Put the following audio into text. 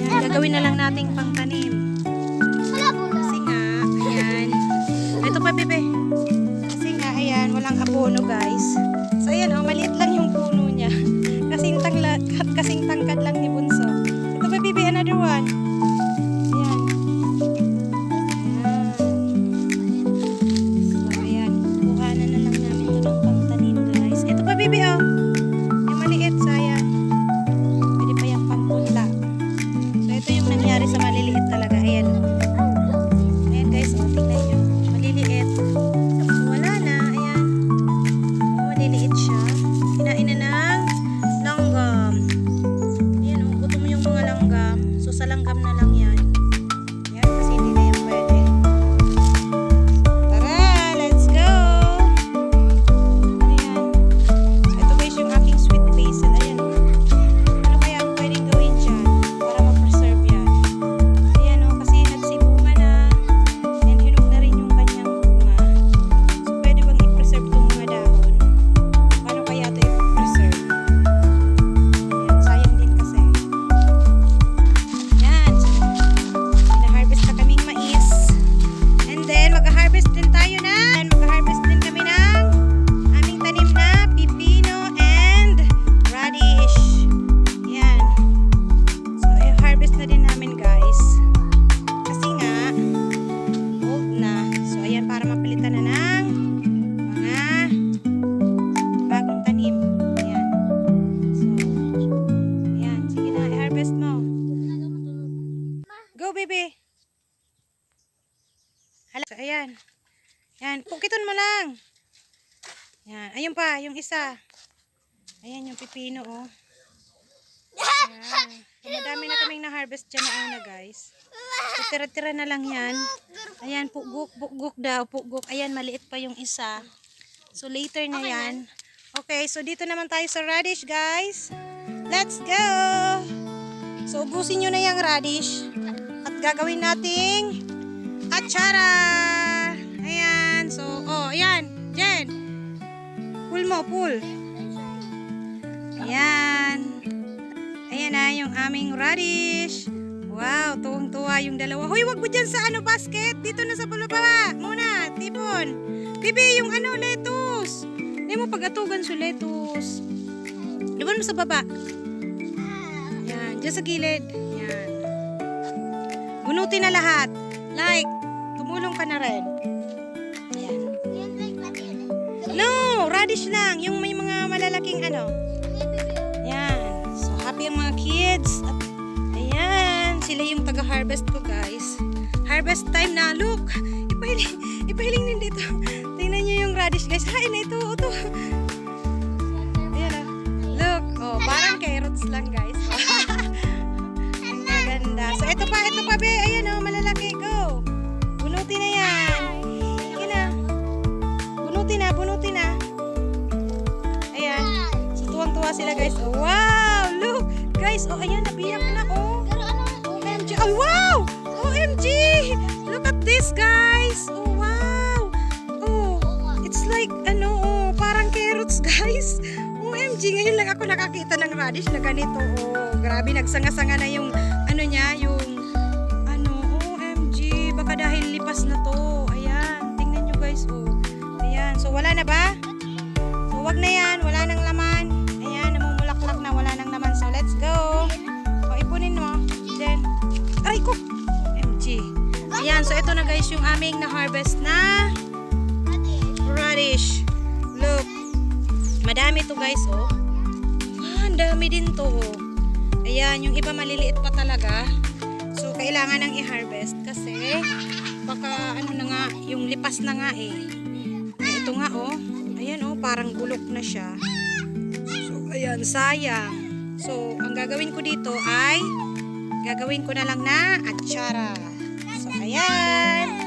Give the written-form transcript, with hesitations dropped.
Ayan, gagawin na lang nating pangtanim. Kasi nga, ayan. Ito pa, bebe. Kasi nga, ayan, walang abono, guys. So, ayan, oh, maliit lang yung puno niya. Kasing tangkad lang ni Bunso. Ito pa, bebe, another one. Ayan. Ayan. So, ayan. Kuhanan na lang namin ito ng pangtanim, guys. Ito pa, bebe, oh. Yung maliit, sayang. Pwede pa yung pangpunla. So, ito yung nangyari sa maliliit talaga. Ayan, oh. Ayan, guys, oh, tingnan nyo. Maliliit. So, wala na. Ayan. Maliliit siya. Kinain na ng langgam. Ayan, oh, gutom yung mga langgam. So, sa langgam na lang yan. Ayan, kasi hindi na yan pwede. Tara, let's go! Ayan. So, ito guys yung aking sweet basil. Ayan, oh. Ano kaya ang pwedeng gawin dyan para ma-preserve yan? Ayan, oh, kasi nagsibunga na and hinog na rin yung kanyang bunga. So, pwede bang i-preserve itong mga dahon? Paano kaya ito i-preserve? Ayan, sayang din kasi. Ayan, so, na-harvest na kaming mais. And then, mag-harvest din tayo mag-harvest din kami ng aming tanim na pipino and radish. Ayan. So, i-harvest na din namin, guys. Kasi nga, old na. So, ayan, para mapalitan na ng mga bagong tanim. Ayan. So, ayan. Sige na, i-harvest mo. Go, baby! Hala. So, ayan. Ayan, pukiton mo lang. Ayan, ayun pa, yung isa. Ayan, yung pipino, oh. Ayan. So, madami na kaming na-harvest dyan na una, guys. So, tira-tira na lang yan. Ayan, pugok daw, pugok. Ayan, maliit pa yung isa. So, later na yan. Okay, so dito naman tayo sa radish, guys. Let's go! So, ubusin nyo na yung radish. At gagawin nating atsara! Ayan, so, oh, ayan, Jen. Pull mo, pull. Ayan. Ayan na yung aming radish. Wow, tuwang-tuwa yung dalawa. Hoy, wag mo dyan sa basket. Dito na sa baba. Muna, tipon. Bibi, yung lettuce. Hindi mo pag-atugan sa lettuce. Libon mo sa baba. Ayan, dyan sa gilid. Ayan. Bunutin na lahat. Like, tumulong ka na rin. Ayan. No, radish lang. Yung may mga malalaking Ayan. So, happy ang mga kids. At, ayan. Sila yung taga-harvest ko, guys. Harvest time na. Look. Ipahiling din dito. Tingnan nyo yung radish, guys. Hain na ito. Ito. Ayan, oh. Look. Oh, parang carrots lang, guys. Ang ganda. So, ito pa, be. Ayan, oh. Malalaki. Go. Bunutin na yan. Sige na. Bunutin na. Ayan. So, tuwang-tuwa sila, guys. Oh, wow. Look. Guys, oh, ayan. Nabiyak na, oh. OMG. Oh, wow. OMG. Look at this, guys. Oh, wow. Oh, it's like, parang carrots, guys. OMG. Ngayon lang ako nakakita ng radish na ganito. Oh, grabe. Nagsanga-sanga na yung, OMG. Baka dahil lipas na to. Ayan. Tingnan nyo, guys. Oh. Ayan. So, wala na ba? So, wag na yan. Wala nang laman. Ayan. Namumulaklak na. Wala nang laman. So, let's go. O, ipunin mo. Then, aray ko. OMG. Ayan. So, ito na, guys, yung aming na-harvest na radish. Look. Madami to, guys, oh. Ang dami din to, oh. Ayan. Yung iba maliliit pa talaga. So, kailangan nang i-harvest kasi baka na nga, yung lipas na nga ito nga, oh. Ayan, oh, parang bulok na siya. So, ayan, sayang. So, ang gagawin ko dito ay gagawin ko na lang na atsara. So, ayan.